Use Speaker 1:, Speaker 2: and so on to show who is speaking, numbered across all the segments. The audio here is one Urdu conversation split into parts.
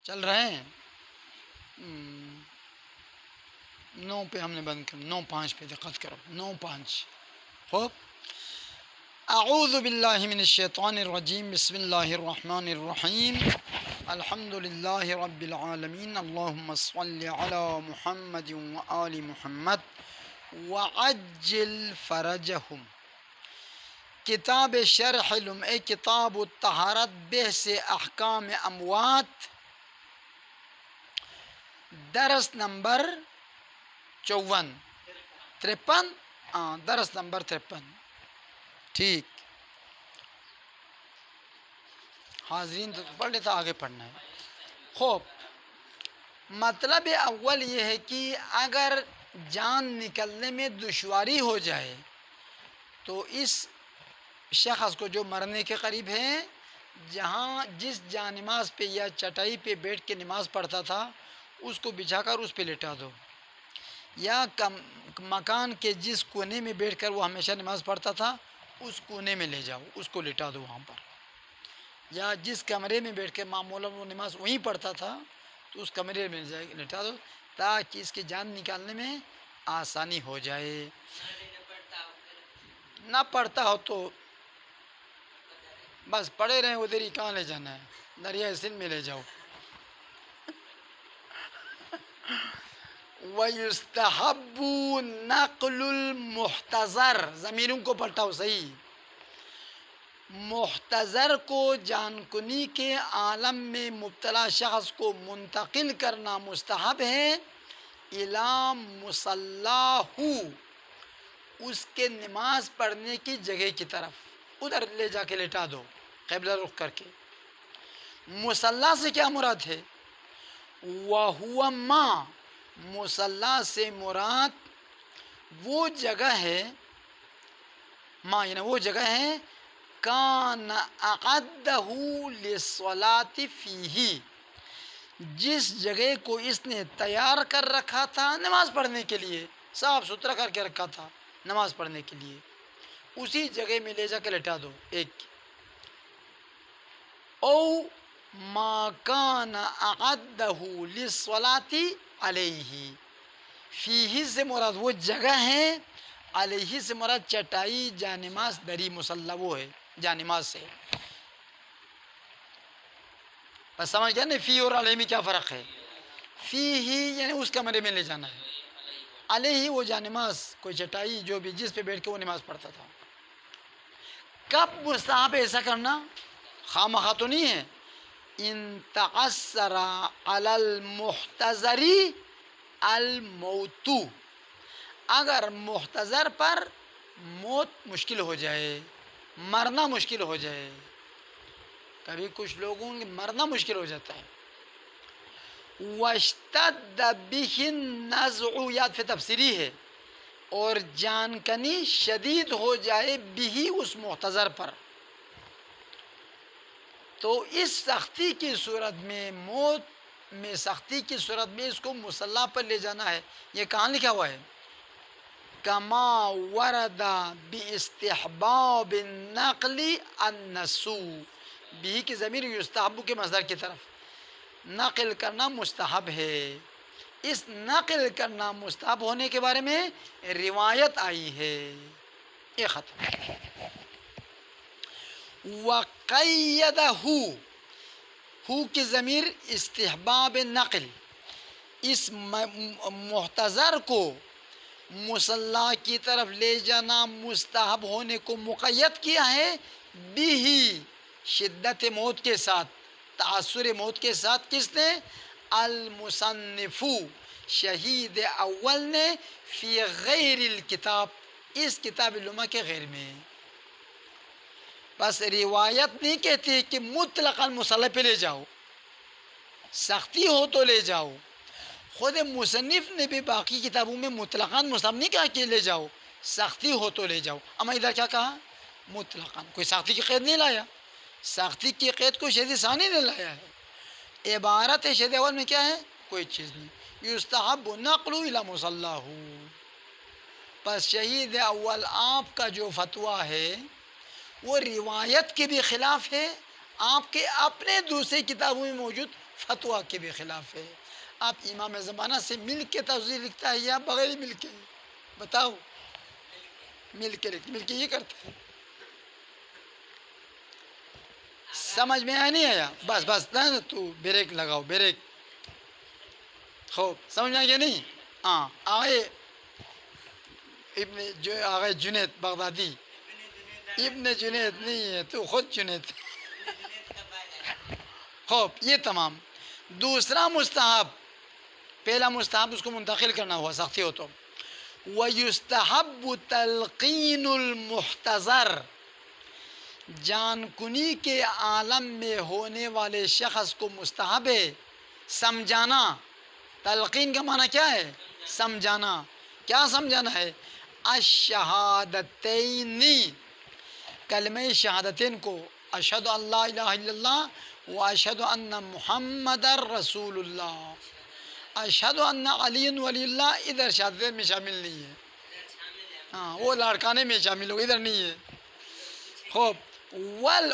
Speaker 1: چل رہے ہیں؟ 9 پہ ہم نے بند کر، 9:05 پہ دقت کرو، 9:05. خوب. اعوذ باللہ من الشیطان الرجیم، بسم اللہ الرحمن الرحیم، الحمد للہ رب العالمین، اللہم صل علی محمد وآل محمد وعجل فرجہم. کتاب شرح لمعہ کتاب الطہارت بحث احکام اموات، درس نمبر 53. درس نمبر 53. ٹھیک، حاضرین تو پڑھ لیتا، آگے پڑھنا ہے. خوب، مطلب اول یہ ہے کہ اگر جان نکلنے میں دشواری ہو جائے تو اس شخص کو جو مرنے کے قریب ہے، جس جانماز پہ یا چٹائی پہ بیٹھ کے نماز پڑھتا تھا اس کو بچھا کر اس پہ لٹا دو، یا مکان کے جس کونے میں بیٹھ کر وہ ہمیشہ نماز پڑھتا تھا اس کونے میں لے جاؤ، اس کو لٹا دو وہاں پر. یا جس کمرے میں بیٹھ کے معمولاً وہ نماز وہیں پڑھتا تھا تو اس کمرے میں لٹا دو، تاکہ اس کی جان نکالنے میں آسانی ہو جائے. نہ پڑھتا ہو تو بس پڑے رہیں، ادھر ہی کہاں لے جانا ہے، دریائے سندھ میں لے جاؤ. وَيُسْتَحَبُّ نَقْلُ الْمُحْتَضَرِ، ضمیروں کو پلٹاؤ صحیح. محتضر کو جان کنی کے عالم میں مبتلا شخص کو منتقل کرنا مستحب ہے، اِلیٰ مصلاہ، اس کے نماز پڑھنے کی جگہ کی طرف، ادھر لے جا کے لٹا دو قبلہ رخ کر کے. مصلی سے کیا مراد ہے؟ وَهُوَ مَا، مصلی سے مراد وہ جگہ ہے، ما یعنی وہ جگہ ہے، کان اعدہ للصلاۃ فیہ، جس جگہ کو اس نے تیار کر رکھا تھا نماز پڑھنے کے لیے، صاف ستھرا کر کے رکھا تھا نماز پڑھنے کے لیے، اسی جگہ میں لے جا کے لٹا دو. ایک. او ما کان اعدہ للصلاۃ علیہ، فیہ سے مراد وہ جگہ ہے، علیہ سے مراد چٹائی، جانماز، دری، مصلی وہ ہے جانماز سے. بس سمجھ گیا نا فی اور علیہ میں کیا فرق ہے؟ فی ہی یعنی اس کمرے میں لے جانا ہے، علیہ وہ جانماز، کوئی چٹائی جو بھی جس پہ بیٹھ کے وہ نماز پڑھتا تھا. کب مستحب ایسا کرنا؟ خواہ تو نہیں ہے. ان تعسر علی المحتضر الموت، اگر محتضر پر موت مشکل ہو جائے، مرنا مشکل ہو جائے. کبھی کچھ لوگوں کے مرنا مشکل ہو جاتا ہے. واشتد بہ النزع، یاد فی تفسیری ہے، اور جان کنی شدید ہو جائے بھی اس محتضر پر، تو اس سختی کی صورت میں، موت میں سختی کی صورت میں اس کو مصلی پر لے جانا ہے. یہ کہاں لکھا ہوا ہے؟ کما ورد باستحباب النقل النسو، بھی کی ضمیر یستحب کے مصدر کی طرف، نقل کرنا مستحب ہے. اس نقل کرنا مستحب ہونے کے بارے میں روایت آئی ہے. یہ ختم. وقیدہ، ہو کی ضمیر استحباب نقل، اس محتضر کو مصلی کی طرف لے جانا مستحب ہونے کو مقید کیا ہے، بھی شدت موت کے ساتھ، تعثر موت کے ساتھ. کس نے؟ المصنف، شہید اول نے، فی غیر الکتاب، اس کتاب لمعہ کے غیر میں. بس روایت نہیں کہتی کہ مطلقاً مصلی پہ لے جاؤ، سختی ہو تو لے جاؤ. خود مصنف نے بھی باقی کتابوں میں مطلقاً مصحف نہیں کہا کہ لے جاؤ، سختی ہو تو لے جاؤ. اما ادھر کیا کہا؟ مطلقاً. کوئی سختی کی قید نہیں لایا، سختی کی قید کو شہید ثانی نے لایا ہے. عبارت ہے شہید اول میں کیا ہے؟ کوئی چیز نہیں. یستحب نقل الی مصلاہ. پس شہید اول آپ کا جو فتویٰ ہے وہ روایت کے بھی خلاف ہے، آپ کے اپنے دوسری کتابوں میں موجود فتویٰ کے بھی خلاف ہے. آپ امام زمانہ سے مل کے تفسیر لکھتا ہے یا بغیر مل کے؟ بتاؤ. مل کے لکھتے، مل کے یہ کرتے ہیں. سمجھ میں آیا نہیں آیا؟ بس بس نہ تو بریک لگاؤ، بریک. خوب سمجھ میں آ گیا نہیں؟ ہاں. آگے جنید بغدادی. ابن جنید نہیں ہے، تو خود جنید. خوب یہ تمام. دوسرا مستحب، پہلا مستحب اس کو منتقل کرنا ہوا سختی ہو تو. وَيُسْتَحَبُّ تَلْقِينُ الْمُحْتَضَرِ، جان کنی کے عالم میں ہونے والے شخص کو مستحب ہے سمجھانا. تلقین کا معنی کیا ہے؟ سمجھانا. کیا سمجھانا ہے؟ الشہادتین، کلمہ شہادتین کو، اشہد ان لا الہ الا اللہ و اشہد ان محمد رسول اللہ. اشہد ان علی ولی اللہ ادھر شہادتین میں شامل نہیں ہے. ہاں وہ لاڑکانے میں شامل ہو، ادھر نہیں ہے. خوب.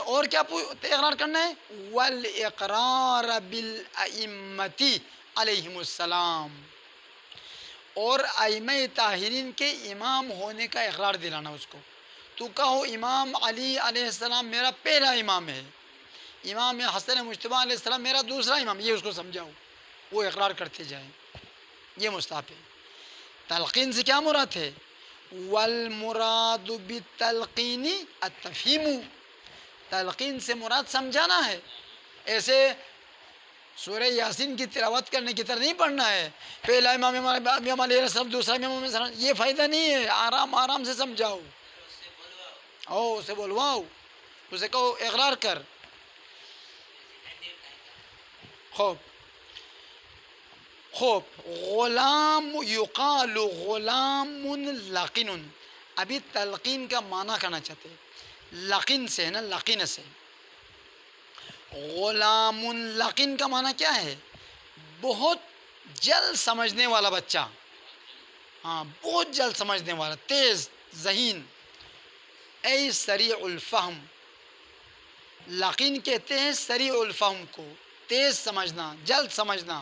Speaker 1: اور کیا اقرار کرنا ہے؟ والاقرار بالائمۃ علیہم السلام، اور ائمہ طاہرین کے امام ہونے کا اقرار دلانا اس کو. تو کہو امام علی علیہ السلام میرا پہلا امام ہے، امام حسن مجتبیٰ علیہ السلام میرا دوسرا امام، یہ اس کو سمجھاؤ، وہ اقرار کرتے جائیں. یہ مستحب ہے. تلقین سے کیا مراد ہے؟ والمراد بالتلقین التفہیم، تلقین سے مراد سمجھانا ہے. ایسے سورہ یاسین کی تلاوت کرنے کی طرح نہیں پڑھنا ہے، پہلا امام علیہ السلام، دوسرا امام علیہ السلام، یہ فائدہ نہیں ہے. آرام آرام سے سمجھاؤ، اسے بولواؤ، اسے کہو اقرار کر. خوب. غلام یقال غلام لقن، ابھی تلقین کا معنی کرنا چاہتے ہیں. لقن سے ہے نا، لقن سے. غلام لقن کا معنی کیا ہے؟ بہت جلد سمجھنے والا بچہ. ہاں بہت جلد سمجھنے والا، تیز ذہین. اے سریع الفہم، لقین کہتے ہیں سریع الفہم کو، تیز سمجھنا، جلد سمجھنا.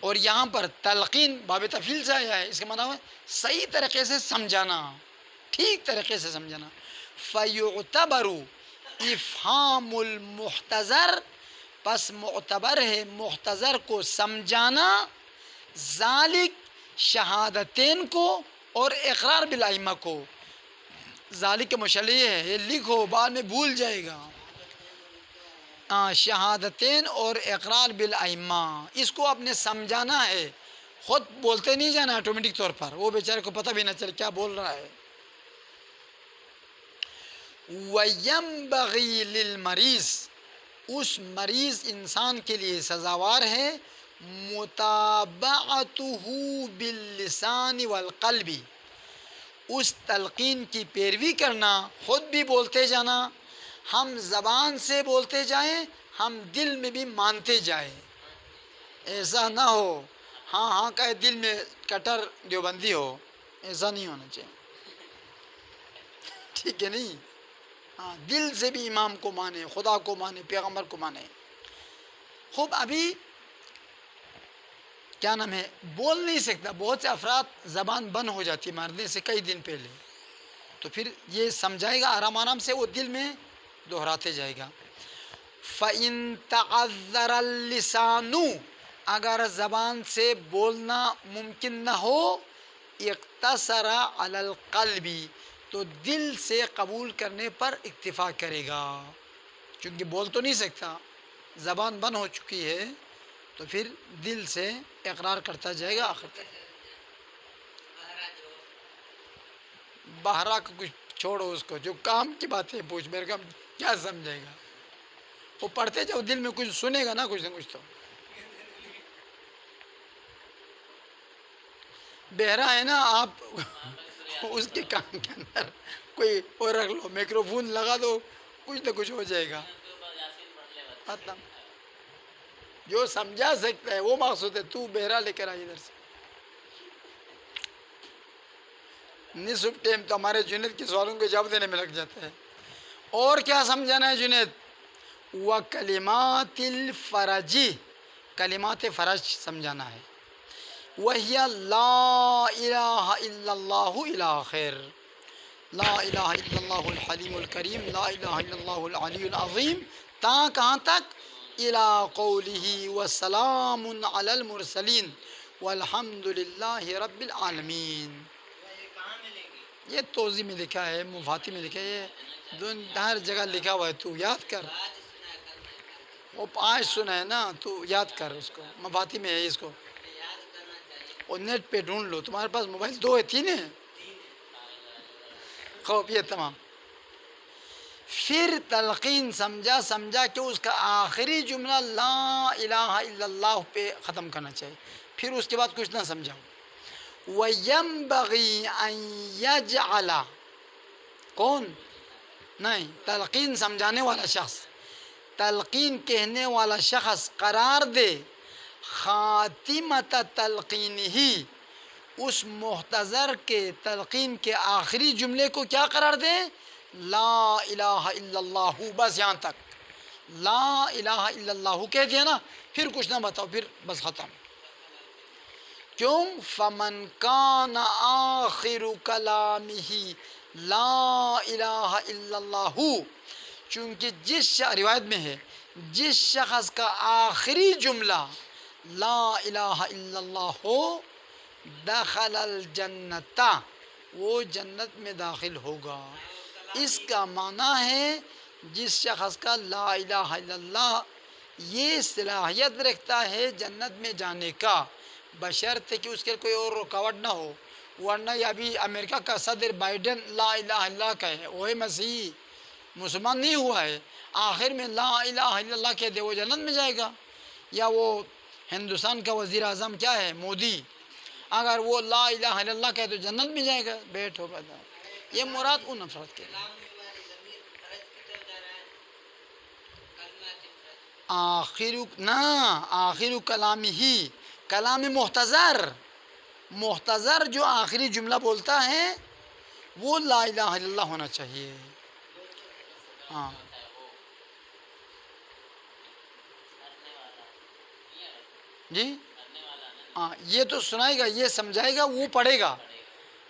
Speaker 1: اور یہاں پر تلقین باب تفعیل سے آیا ہے، اس کا مطلب ہے صحیح طریقے سے سمجھانا، ٹھیک طریقے سے سمجھانا. فیعتبر افہام المحتضر، پس معتبر ہے محتضر کو سمجھانا، ذالک شہادتین کو اور اقرار بالائمہ کو. ذالک کا مشلیہ ہے، یہ لکھو بعد میں بھول جائے گا. شہادتین اور اقرار بالائمہ، اس کو آپ نے سمجھانا ہے، خود بولتے نہیں جانا آٹومیٹک طور پر، وہ بیچارے کو پتہ بھی نہ چلے کیا بول رہا ہے. وَيَنبَغِي لِلْمَرِيضِ، اس مریض انسان کے لیے سزاوار ہے متابعتہ باللسان والقلب، اس تلقین کی پیروی کرنا، خود بھی بولتے جانا، ہم زبان سے بولتے جائیں، ہم دل میں بھی مانتے جائیں. ایسا نہ ہو ہاں ہاں کہ دل میں کٹر دیوبندی ہو، ایسا نہیں ہونا چاہیے. ٹھیک ہے نہیں؟ ہاں دل سے بھی امام کو مانے، خدا کو مانے، پیغمبر کو مانے. خوب. ابھی کیا نام ہے، بول نہیں سکتا، بہت سے افراد زبان بند ہو جاتی مارنے سے کئی دن پہلے، تو پھر یہ سمجھائے گا آرام آرام سے، وہ دل میں دہراتے جائے گا. فَإِن تَعَذَّرَ اللِّسَانُ، اگر زبان سے بولنا ممکن نہ ہو، اقتصر علی القلب، تو دل سے قبول کرنے پر اکتفا کرے گا. چونکہ بول تو نہیں سکتا، زبان بند ہو چکی ہے، تو پھر دل سے اقرار کرتا جائے گا آخر تک. بہرا کو کچھ چھوڑو، اس کو جو کام کی باتیں پوچھ، میرے کام کیا سمجھے گا. وہ پڑھتے جاؤ، دل میں کچھ سنے گا نا کچھ نہ کچھ. تو بہرا ہے نا، آپ اس کے کام کے اندر کوئی اور رکھ لو، میکروفون لگا دو، کچھ نہ کچھ ہو جائے گا. ختم. جو سمجھا سکتا ہے وہ مقصود ہے. تو بہرا لے کر آئی ادھر سے. نصف ٹائم تو ہمارے جنید کے سوالوں کے جواب دینے میں لگ جاتا ہے. اور کیا سمجھانا ہے جنید؟ و کلمات الفرج، کلمات فرج سمجھانا ہے، وہی لا الہ الا اللہ الاخر، لا الہ الا اللہ الحلیم الکریم، لا الہ الا اللہ العلی العظیم، تا کہاں تک؟ الی قولہ وسلام علی المرسلین والحمد للہ رب العالمین۔ یہ توضیح میں لکھا ہے، مفاتی میں لکھا ہے، یہ ہر جگہ لکھا ہوا ہے، تو یاد کر، وہ آج سنا ہے نا، تو یاد کر اس کو، مفاتی میں ہے اس کو، اور نیٹ پہ ڈھونڈ لو، تمہارے پاس موبائل 2 ہے 3 ہے، خوب یہ تمام۔ پھر تلقین سمجھا کہ اس کا آخری جملہ لا الہ الا اللہ پہ ختم کرنا چاہیے، پھر اس کے بعد کچھ نہ سمجھاؤ۔ وَيَنبَغِي أَن يَجْعَلَ، کون؟ نہیں، تلقین سمجھانے والا شخص، تلقین کہنے والا شخص قرار دے خاتمت تلقینہ، اس محتضر کے تلقین کے آخری جملے کو کیا قرار دے؟ لا الہ الا اللہ، بس یہاں تک، لا الہ الا اللہ کہہ دیا نا، پھر کچھ نہ بتاؤ، پھر بس ختم۔ کیوں؟ فمن کان آخر کلامہ لا الہ الا اللہ، چونکہ روایت میں ہے جس شخص کا آخری جملہ لا الہ الا اللہ ہو، دخل الجنت، وہ جنت میں داخل ہوگا۔ اس کا معنی ہے جس شخص کا لا الہ الا اللہ یہ صلاحیت رکھتا ہے جنت میں جانے کا، بشرط کہ اس کے کوئی اور رکاوٹ نہ ہو، ورنہ یہ ابھی امریکہ کا صدر بائیڈن لا الہ الا اللہ کا ہے، وہ مسیحی مسلمان نہیں ہوا ہے، آخر میں لا الہ الا اللہ کہہ دے وہ جنت میں جائے گا۔ یا وہ ہندوستان کا وزیر اعظم کیا ہے، مودی، اگر وہ لا الہ الا اللہ کہے تو جنت میں جائے گا۔ بیٹھو بتا، یہ مراد ان افراد کے آخر کلام ہی، کلام محتضر جو آخری جملہ بولتا ہے وہ لا الہ الا اللہ ہونا چاہیے۔ ہاں جی ہاں، یہ تو سنائے گا، یہ سمجھائے گا، وہ پڑھے گا،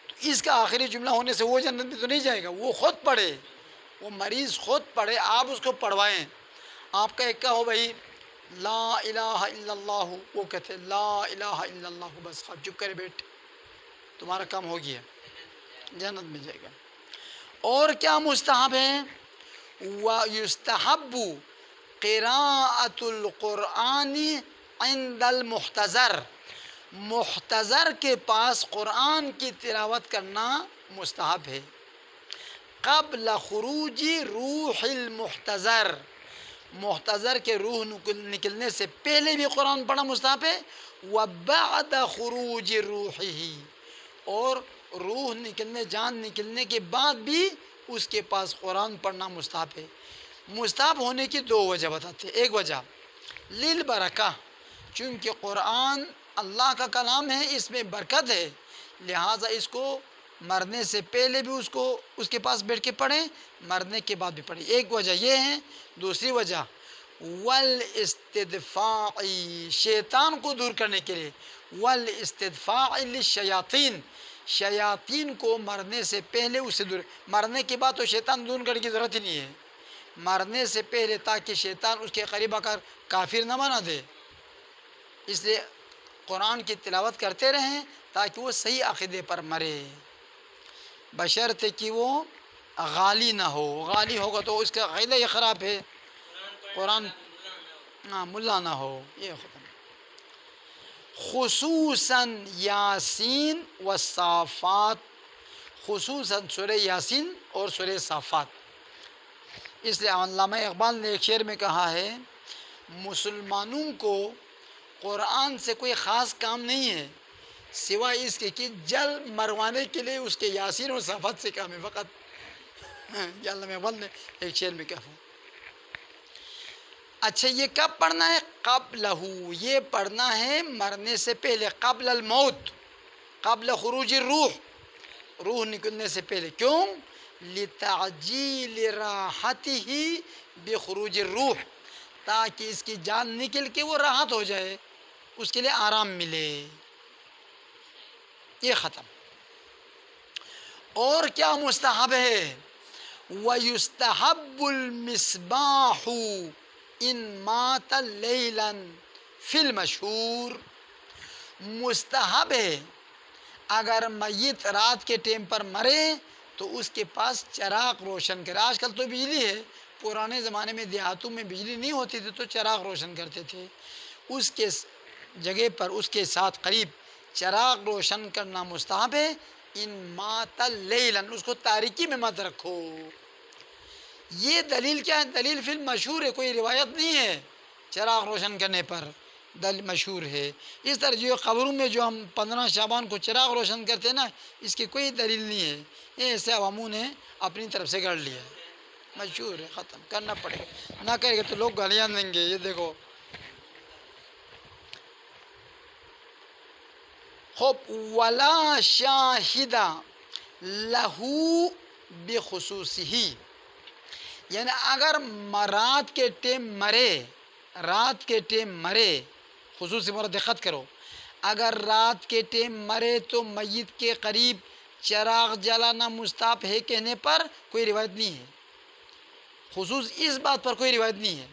Speaker 1: تو اس کا آخری جملہ ہونے سے وہ جنت میں تو نہیں جائے گا، وہ خود پڑھے، وہ مریض خود پڑھے، آپ اس کو پڑھوائیں۔ آپ کا ایک کا ہو بھائی لا الہ الا اللہ، وہ کہتے لا الہ الا اللہ، بس چپ کرے بیٹھ، تمہارا کام ہو گیا، جنت میں جائے گا۔ اور کیا مستحب ہے؟ وَيُسْتَحَبُّ قِرَاءَةُ الْقُرْآنِ عِنْدَ الْمُحْتَضَرِ، محتضر کے پاس قرآن کی تلاوت کرنا مستحب ہے، قبل خروج روح المحتضر، محتضر کے روح نکلنے سے پہلے بھی قرآن پڑھنا مستحب ہے، وبعد خروج روحہ، اور روح نکلنے، جان نکلنے کے بعد بھی اس کے پاس قرآن پڑھنا مستحب ہے۔ مستحب ہونے کی 2 وجہ بتاتے ہیں۔ ایک وجہ للبرکہ، چونکہ قرآن اللہ کا کلام ہے، اس میں برکت ہے، لہٰذا اس کو مرنے سے پہلے بھی اس کے پاس بیٹھ کے پڑھیں، مرنے کے بعد بھی پڑھیں، ایک وجہ یہ ہے۔ دوسری وجہ والاستدفاع، شیطان کو دور کرنے کے لیے، والاستدفاع للشیاطین، شیاطین کو مرنے سے پہلے اسے دور، مرنے کے بعد تو شیطان دور کرنے کی ضرورت ہی نہیں ہے، مرنے سے پہلے تاکہ شیطان اس کے قریب آ کر کافر نہ بنا دے، اس لیے قرآن کی تلاوت کرتے رہیں تاکہ وہ صحیح عقیدے پر مرے، بشرطے کہ وہ غالی نہ ہو، غالی ہوگا تو اس کا عقیدہ ہی خراب ہے، قرآن ملا نہ ہو، یہ ختم۔ خصوصاً یاسین و صافات، خصوصاً سورہ یاسین اور سورہ صافات، اس لیے علامہ اقبال نے ایک شعر میں کہا ہے مسلمانوں کو قرآن سے کوئی خاص کام نہیں ہے سوائے اس کے کہ جل مروانے کے لیے اس کے یاسین اور صافات سے کام ہے فقط۔ یہ علامہ اقبال نے ایک شعر میں کہا۔ اچھا یہ کب پڑھنا ہے؟ قبلہ، یہ پڑھنا ہے مرنے سے پہلے، قبل الموت، قبل خروج الروح، روح نکلنے سے پہلے۔ کیوں؟ لتعجیل راحتہ بخروج الروح، تاکہ اس کی جان نکل کے وہ راحت ہو جائے، اس کے لیے آرام ملے. یہ ختم. اور کیا مستحب ہے؟ وَيُسْتَحَبُّ الْمِصْبَاحُ إِن مَاتَ لَيْلًا فِي الْمَشْهُورِ. مستحب ہے اگر میت رات کے ٹائم پر مرے تو اس کے پاس چراغ روشن کرے. آج کل تو بجلی ہے، پرانے زمانے میں دیہاتوں میں بجلی نہیں ہوتی تھی تو چراغ روشن کرتے تھے. اس کے جگہ پر اس کے ساتھ قریب چراغ روشن کرنا مستحب ہے. ان مات لیلن، اس کو تاریکی میں مت رکھو. یہ دلیل کیا ہے؟ دلیل فی المشہور ہے، کوئی روایت نہیں ہے چراغ روشن کرنے پر، دلیل مشہور ہے. اس طرح جو قبروں میں جو ہم 15 شعبان کو چراغ روشن کرتے ہیں نا، اس کی کوئی دلیل نہیں ہے، یہ ایسے عواموں نے اپنی طرف سے گڑھ لیا ہے. مشہور ہے، ختم کرنا پڑے گا، نہ کرے گا تو لوگ گالیاں دیں گے. یہ دیکھو خوب. ولا شاہد لہو بخصوصہ، یعنی اگر رات کے ٹائم مرے، رات کے ٹائم مرے، خصوصی مراد دقت کرو، اگر رات کے ٹائم مرے تو میت کے قریب چراغ جلانا مستحب ہے کہنے پر کوئی روایت نہیں ہے. خصوص اس بات پر کوئی روایت نہیں ہے.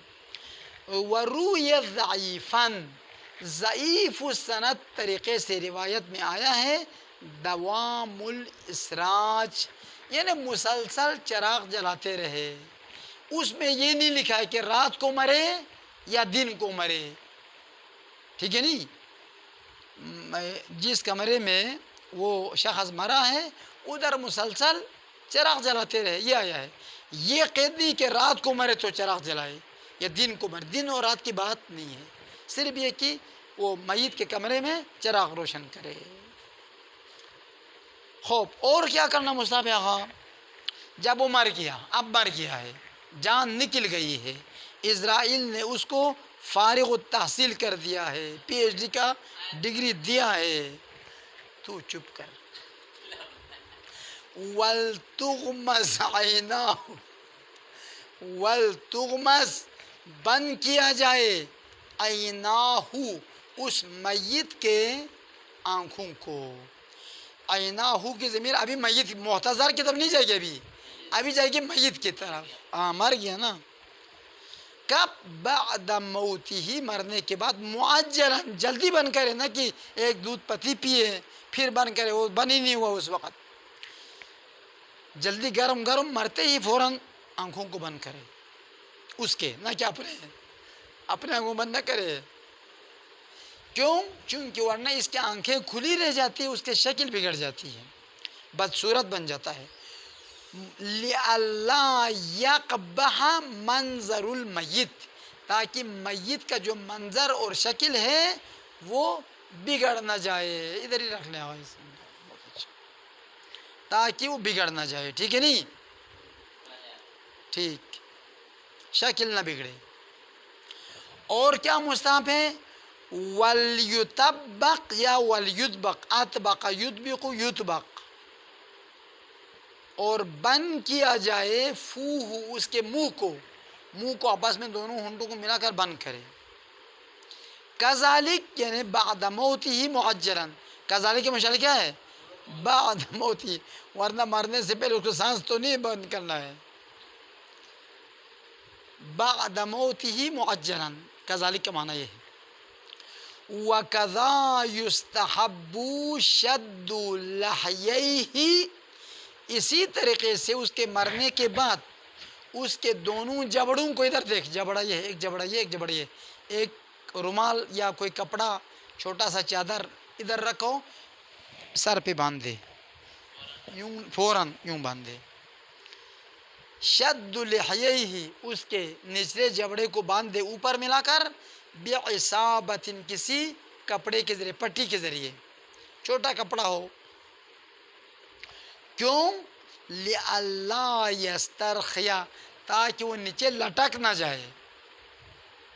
Speaker 1: وروی ضعیفاً، ضعیف السند طریقے سے روایت میں آیا ہے دوام الاسراج، یعنی مسلسل چراغ جلاتے رہے. اس میں یہ نہیں لکھا ہے کہ رات کو مرے یا دن کو مرے، ٹھیک ہے نہیں. جس کمرے میں وہ شخص مرا ہے ادھر مسلسل چراغ جلاتے رہے، یہ آیا ہے. یہ قید نہیں کہ رات کو مرے تو چراغ جلائے یا دن کو مرے، دن اور رات کی بات نہیں ہے، صرف یہ کہ وہ میت کے کمرے میں چراغ روشن کرے. خوب. اور کیا کرنا مستحب ہے؟ آقا جب وہ مر گیا، اب مر گیا ہے، جان نکل گئی ہے، اسرائیل نے اس کو فارغ التحصیل کر دیا ہے، پی ایچ ڈی کا ڈگری دیا ہے، تو چپ کر. وَلْتُغْمَسْ عَيْنَاهُ، وَلْتُغْمَسْ بند کیا جائے، عَيْنَاهُ اس میت کے آنکھوں کو. عَيْنَاهُ کی ضمیر ابھی میت محتضر کی طرف نہیں جائے گی، ابھی جائے گی میت کی طرف. مر گیا نا. کب؟ بعد موتہ، مرنے کے بعد. معجلاً جلدی بن کرے، نہ کہ ایک دودھ پتی پیے پھر بن کرے، وہ بن ہی نہیں ہوا اس وقت. جلدی گرم گرم مرتے ہی فوراً آنکھوں کو بند کرے اس کے، نہ کہ اپنے آنکھوں بند نہ کرے. کیوں؟ چونکہ ورنہ اس کی آنکھیں کھلی رہ جاتی ہے، اس کی شکل بگڑ جاتی ہے، بدصورت بن جاتا ہے. لِأَلَّا يَقْبَحَ مَنظَرُ الْمَيِّتِ، تاکہ میت کا جو منظر اور شکل ہے وہ بگڑ نہ جائے. ادھر ہی رکھ لیں آقا، بہت اچھا، تاکہ وہ بگڑ نہ جائے، ٹھیک ہے نہیں؟ ٹھیک، شکل نہ بگڑے. اور کیا مستحب ہے؟ وَلْيُطَبَّقْ یا وَلْيُطْبَقْ، اطبق یطبق یطبق، اور بند کیا جائے فوہ اس کے منہ کو آپس میں دونوں ہونٹوں کو ملا کر بند کرے. کذالک یعنی بعد موتہ معجلاً، کذالک کے مشعل کیا ہے؟ بعد موتہ، ورنہ مرنے سے پہلے اس کو سانس تو نہیں بند کرنا ہے. بعد موتہ معجلاً، کذالک کا معنی یہ ہے. وَكَذَا يُسْتَحَبُّ شَدُّ لَحْيَيْهِ، اسی طریقے سے اس کے مرنے کے بعد اس کے دونوں جبڑوں کو، ادھر دیکھ، جبڑا یہ ہے، ایک جبڑا یہ، ایک جبڑا یہ، ایک رومال یا کوئی کپڑا چھوٹا سا چادر ادھر رکھو، سر پہ باندھ دے، یوں فوراً یوں باندھ دے. شد لحیہ، اس کے نچلے جبڑے کو باندھ دے اوپر ملا کر، بعصابۃ کسی کپڑے کے ذریعے، پٹی کے ذریعے، چھوٹا کپڑا ہو. کیوں؟ لِأَلَّا يَسْتَرْخِيَ، تاکہ وہ نیچے لٹک نہ جائے.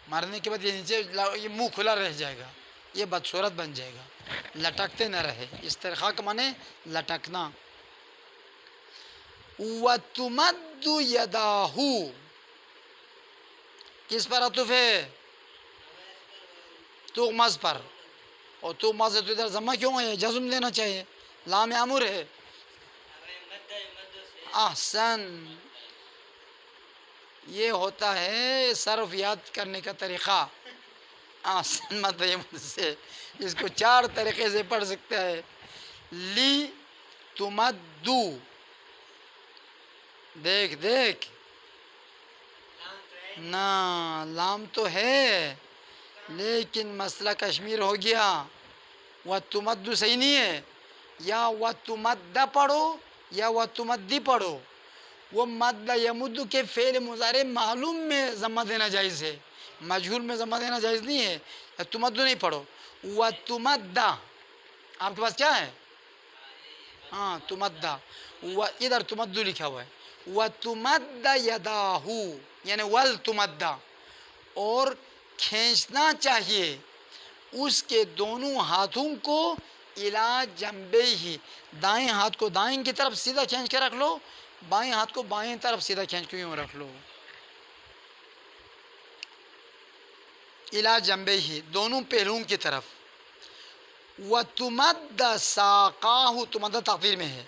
Speaker 1: مرنے کے بعد یہ نیچے یہ منہ کھلا رہ جائے گا، یہ بدصورت بن جائے گا، لٹکتے نہ رہے. استرخاء کا معنی لٹکنا. وَتُمَدُّ يَدَاهُ، کس پر عطف ہے؟ تغمز پر. اور تغمز ہے تو ادھر ضمہ کیوں ہے؟ جزم دینا چاہیے، لام امر ہے. احسن، یہ ہوتا ہے صرف یاد کرنے کا طریقہ. احسن مت مجھ سے، اس کو 4 طریقے سے پڑھ سکتا ہے. لی تمدو، دیکھ دیکھ نا، لام تو ہے لیکن مسئلہ کشمیر ہو گیا. وَتُمَدُّ صحیح نہیں ہے، یا وَتُمَدَّ پڑھو یا وَتُمَدِّ پڑھو. وہ مد یمد کے فعل مضارع معلوم میں ضمہ دینا جائز ہے، مجہول میں ضمہ دینا جائز نہیں ہے. تمدو نہیں پڑھو. وَتُمَدَّ آپ کے پاس کیا ہے؟ ہاں تمدہ، ادھر تمدو لکھا ہوا ہے. وَتُمَدَّ يَدَاهُ یعنی وَالْتُمَدَّ، اور کھینچنا چاہیے اس کے دونوں ہاتھوں کو اِلیٰ جنبیہ، دائیں ہاتھ کو دائیں کی طرف سیدھا کھینچ کے رکھ لو، بائیں ہاتھ کو بائیں طرف سیدھا کھینچ کے یوں رکھ لو. اِلیٰ جنبیہ دونوں پہلوؤں کی طرف. وَتُمَدَّ سَاقَاهُ تمدہ تعطیل میں ہے.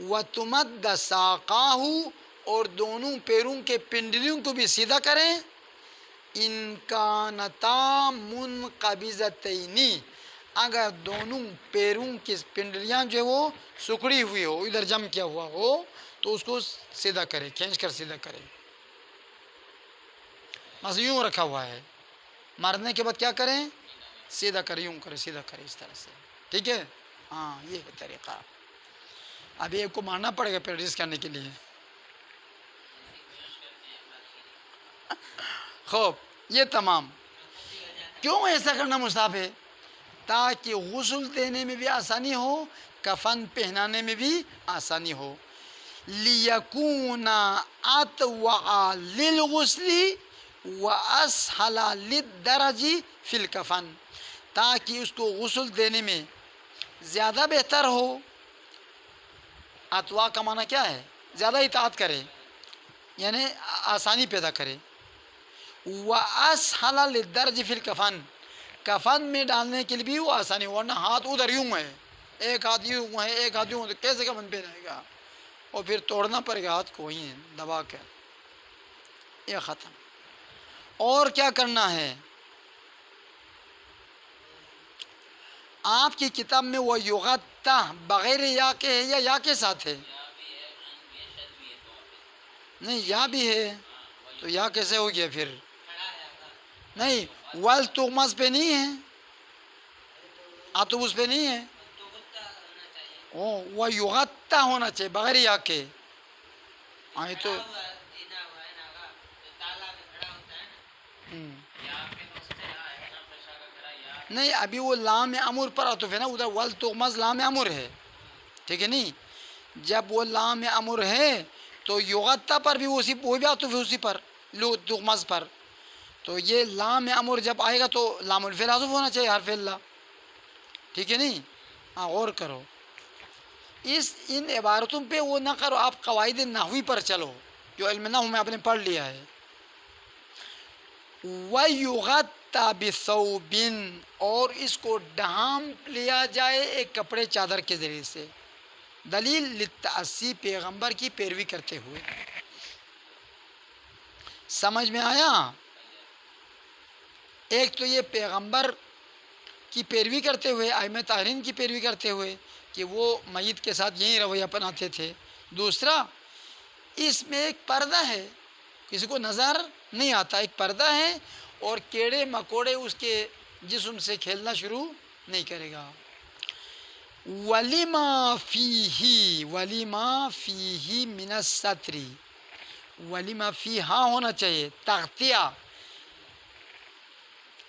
Speaker 1: وَتُمَدَّ سَاقَاهُ اور دونوں پیروں کے پنڈلیوں کو بھی سیدھا کریں. ان کانتا منقبضتین، اگر دونوں پیروں کی پنڈلیاں جو ہے وہ سکڑی ہوئی ہو، ادھر جم کیا ہوا ہو تو اس کو سیدھا کرے، کھینچ کر سیدھا کرے. بس یوں رکھا ہوا ہے، مارنے کے بعد کیا کریں؟ سیدھا کرے، یوں کرے، سیدھا کرے، اس طرح سے. ٹھیک ہے، ہاں یہ ہے طریقہ. ابھی ایک کو مارنا پڑے گا پریکٹس کرنے کے لیے. خوب، یہ تمام. کیوں ایسا کرنا مستحب ہے؟ تاکہ غسل دینے میں بھی آسانی ہو، کفن پہنانے میں بھی آسانی ہو. لِيَكُونَ أَطْوَعَ لِلْغُسْلِ وَأَسْهَلَ لِلدَّرَجِ فِي الْكَفَنِ، تاکہ اس کو غسل دینے میں زیادہ بہتر ہو. اطواع کا معنی کیا ہے؟ زیادہ اطاعت کرے، یعنی آسانی پیدا کرے. وَأَسْهَلَ لِلدَّرْجِ فِي الْكَفَنِ، کفن میں ڈالنے کے لیے بھی وہ آسانی، ورنہ ہاتھ ادھر یوں ہے، ایک ہاتھ یوں ہے ایک ہاتھ یوں ہے، تو کیسے کفن پہنائے گا؟ اور پھر توڑنا پڑے گا ہاتھ کو وہیں دبا کر. یہ ختم. اور کیا کرنا ہے؟ آپ کی کتاب میں وہ یغطہ بغیر یا کے ہے یا یا کے ساتھ ہے؟ نہیں، یا بھی ہے تو یا کیسے ہو گیا پھر؟ نہیں، والتغمز پہ نہیں ہے، عطف اس پہ نہیں ہے. وہ یغطہ ہونا چاہیے بغیر یا کے. آئے تو نہیں، ابھی وہ لام امر پر عطف ہے نا، ادھر والتغمز لام امر ہے. ٹھیک ہے نہیں؟ جب وہ لام امر ہے تو یغطہ پر بھی وہ بھی عطف ہے اسی پر، تغمز پر. تو یہ لام امر جب آئے گا تو لام الفعل حذف ہونا چاہیے، حرف اللہ. ٹھیک ہے نہیں؟ ہاں غور کرو ان عبارتوں پہ، وہ نہ کرو، آپ قواعد نحوی پر چلو جو علم نحو میں آپ نے پڑھ لیا ہے. وَيُغَطَّ بِثَوْبٍ اور اس کو ڈھانپ لیا جائے ایک کپڑے چادر کے ذریعے سے. دلیل للتأسی، پیغمبر کی پیروی کرتے ہوئے. سمجھ میں آیا؟ ایک تو یہ پیغمبر کی پیروی کرتے ہوئے، ائمہ طاہرین کی پیروی کرتے ہوئے کہ وہ میت کے ساتھ یہی رویہ اپناتے تھے. دوسرا، اس میں ایک پردہ ہے، کسی کو نظر نہیں آتا، ایک پردہ ہے، اور کیڑے مکوڑے اس کے جسم سے کھیلنا شروع نہیں کرے گا. وَلِمَا فِيهِ وَلِمَا فِيهِ مِنَ السَّتْرِ، وَلِمَا فِيهَا ہونا چاہیے تغطیہ،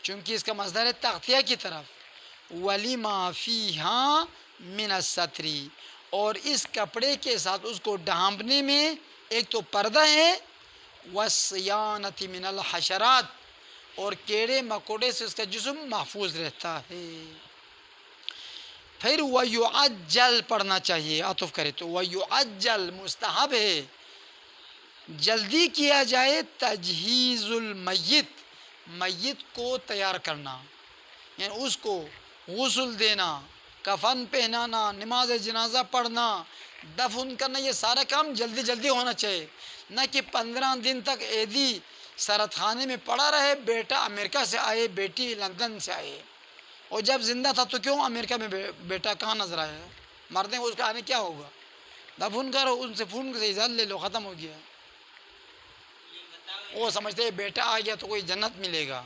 Speaker 1: چونکہ اس کا مصدر ہے تغطیہ کی طرف. وَلِمَا فِيهَا مِنَ السَّتْرِ، اور اس کپڑے کے ساتھ اس کو ڈھانپنے میں ایک تو پردہ ہے، وَالصِّيَانَةِ مِنَ الْحَشَرَاتِ، اور کیڑے مکوڑے سے اس کا جسم محفوظ رہتا ہے. پھر وَيُعَجَّلْ پڑھنا چاہیے، عطف کرے تو وَيُعَجَّلْ مستحب ہے، جلدی کیا جائے تجہیز المیت، میت کو تیار کرنا، یعنی اس کو غسل دینا، کفن پہنانا، نماز جنازہ پڑھنا، دفن کرنا، یہ سارا کام جلدی جلدی ہونا چاہیے، نہ کہ 15 دن تک عیدی سرت خانے میں پڑا رہے، بیٹا امریکہ سے آئے، بیٹی لندن سے آئے، اور جب زندہ تھا تو کیوں امریکہ میں بیٹا کہاں نظر آیا؟ مرنے کو اس کا آنے کیا ہوگا؟ دفن کرو، ان سے فون سے اجازت لے لو، ختم ہو گیا۔ وہ سمجھتے ہیں بیٹا آ گیا تو کوئی جنت ملے گا،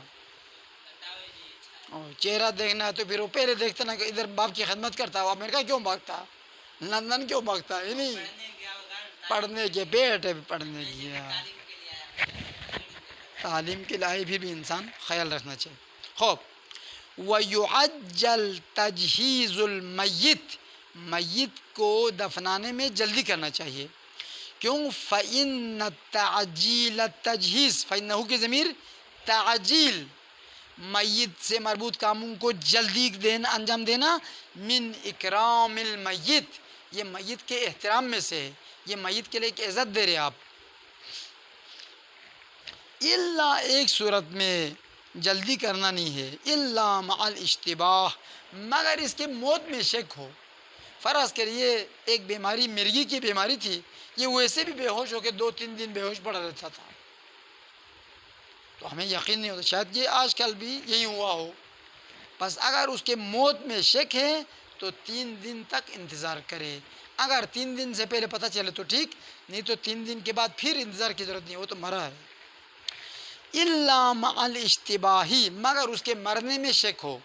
Speaker 1: چہرہ دیکھنا ہے تو پھر وہ پہلے دیکھتے نا کہ ادھر باپ کی خدمت کرتا ہے، وہ امریکہ کیوں بھاگتا، لندن کیوں بھاگتا ہے؟ نہیں، پڑھنے کے بیٹے پڑھنے گیا، تعلیم کے لیے پھر بھی انسان خیال رکھنا چاہیے۔ خوب وَيُعَجَّلْ تَجْهِيزُ الْمَيِّتِ، میت کو دفنانے میں جلدی کرنا چاہیے، کیوں؟ فَإِنَّ التَّعْجِيلَ التَّجْهِيزِ، فَإِنَّهُ کی ضمیر تعجیل، میت سے مربوط کاموں کو جلدی انجام دینا، من اکرام المیت، یہ میت کے احترام میں سے ہے، یہ میت کے لیے ایک عزت دے رہے آپ۔ الا ایک صورت میں جلدی کرنا نہیں ہے، الا مع الاشتباہ، مگر اس کے موت میں شک ہو۔ فرض کریے ایک بیماری مرگی کی بیماری تھی، یہ ویسے بھی بے ہوش ہو کے 2-3 دن بے ہوش پڑا رہتا تھا، تو ہمیں یقین نہیں ہوتا، شاید یہ آج کل بھی یہی ہوا ہو، بس اگر اس کے موت میں شک ہے تو 3 دن تک انتظار کرے، اگر 3 دن سے پہلے پتہ چلے تو ٹھیک، نہیں تو 3 دن کے بعد پھر انتظار کی ضرورت نہیں، وہ تو مرا ہے۔ الا مع الاشتباہ، مگر اس کے مرنے میں شک ہو،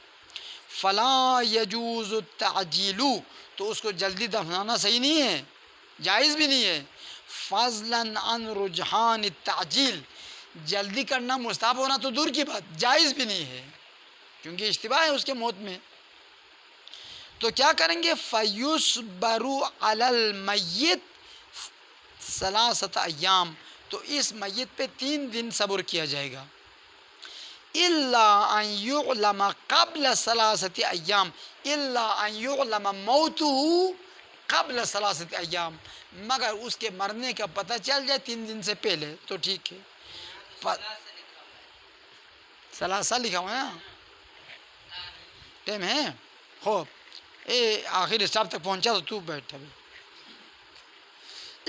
Speaker 1: فلا یجوز التعجیل، تو اس کو جلدی دفنانا صحیح نہیں ہے، جائز بھی نہیں ہے، فضلا عن رجحان التعجیل، جلدی کرنا مستحب ہونا تو دور کی بات، جائز بھی نہیں ہے، کیونکہ اشتباہ ہے اس کے موت میں۔ تو کیا کریں گے؟ فَيُصْبَرُ عَلَى الْمَيِّتِ 3 ایام، تو اس میت پہ 3 دن صبر کیا جائے گا، الا ان یعلم قبل 3 ایام، الا ان یعلم موته قبل 3 ایام، مگر اس کے مرنے کا پتہ چل جائے 3 دن سے پہلے تو ٹھیک ہے۔ 3 لکھا ہوا ہے نا، ٹائم ہے، خوب آخر اسٹاپ تک پہنچا تو بیٹھ ابھی۔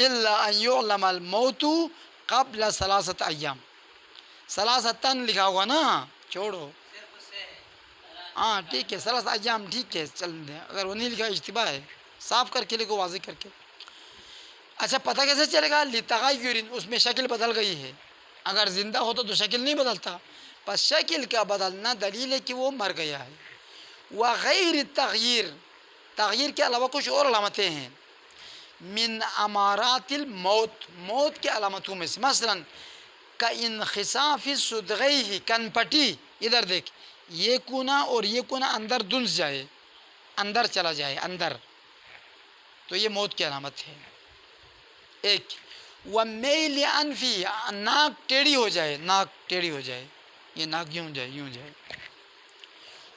Speaker 1: الا ان یعلم الموت قبل 3 ایام، 3 لکھا ہوگا نا، چھوڑو، ہاں ٹھیک ہے، 3 ایام ٹھیک ہے، چل دیں، اگر وہ نہیں لکھا اشتباہ ہے، صاف کر کے لکھو، واضح کر کے۔ اچھا پتہ کیسے چلے گا؟ لتغیر، اس میں شکل بدل گئی ہے، اگر زندہ ہوتا تو شکل نہیں بدلتا، پس شکل کا بدلنا دلیل ہے کہ وہ مر گیا ہے۔ وغیر التغییر، تغییر کے علاوہ کچھ اور علامتیں ہیں، من امارات الموت، موت کے علامتوں میں سے، مثلا کانخساف صدغیہ، کن پٹی، ادھر دیکھ، یہ کونا اور یہ کونا اندر دنس جائے، اندر چلا جائے اندر، تو یہ موت کی علامت ہے ایک۔ ومیل انفی، ناک ٹیڑھی ہو جائے، ناک ٹیڑھی ہو جائے، یہ ناک یوں جائے یوں جائے۔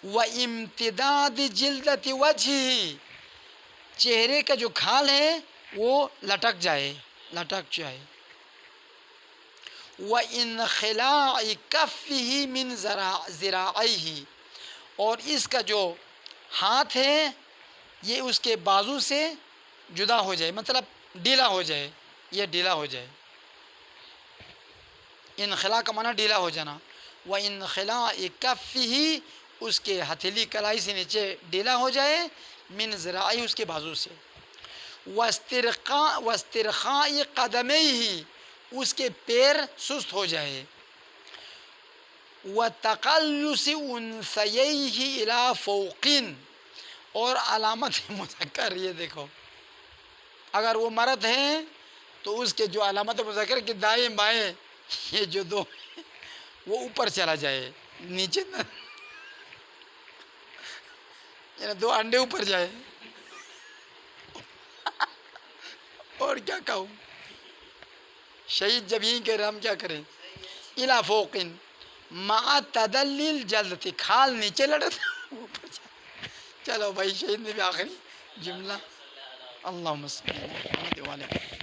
Speaker 1: وامتداد جلدت وجہہ، چہرے کا جو کھال ہے وہ لٹک جائے، لٹک جائے۔ وانخلاع کفہ من ذراعیہ، اور اس کا جو ہاتھ ہے یہ اس کے بازو سے جدا ہو جائے، مطلب ڈھیلا ہو جائے، یہ ڈھیلا ہو جائے، انخلاع کا معنی ڈھیلا ہو جانا۔ وانخلاع کفہ، اس کے ہتھیلی کلائی سے نیچے ڈھیلا ہو جائے، من ذراعیہ، اس کے بازو سے۔ واسترخاء قدمیہ، اس کے پیر سست ہو جائے۔ وتقلص انثییہ الی فوق، اور علامت مذکر، یہ دیکھو اگر وہ مرد ہیں تو اس کے جو علامت مذکر کے دائیں بائیں یہ جو 2 وہ اوپر چلا جائے، نیچے نہ، یعنی 2 انڈے اوپر جائے، اور کیا کہوں، شہید جب یہیں کہہ رہے ہم کیا کریں، الی فوق مع تدلیل جلدتی، کھال نیچے لڑے تھے اوپر جائے۔ چلو بھائی، شہید نے بھی آخری جملہ، اللہم صلی علی محمد وعلی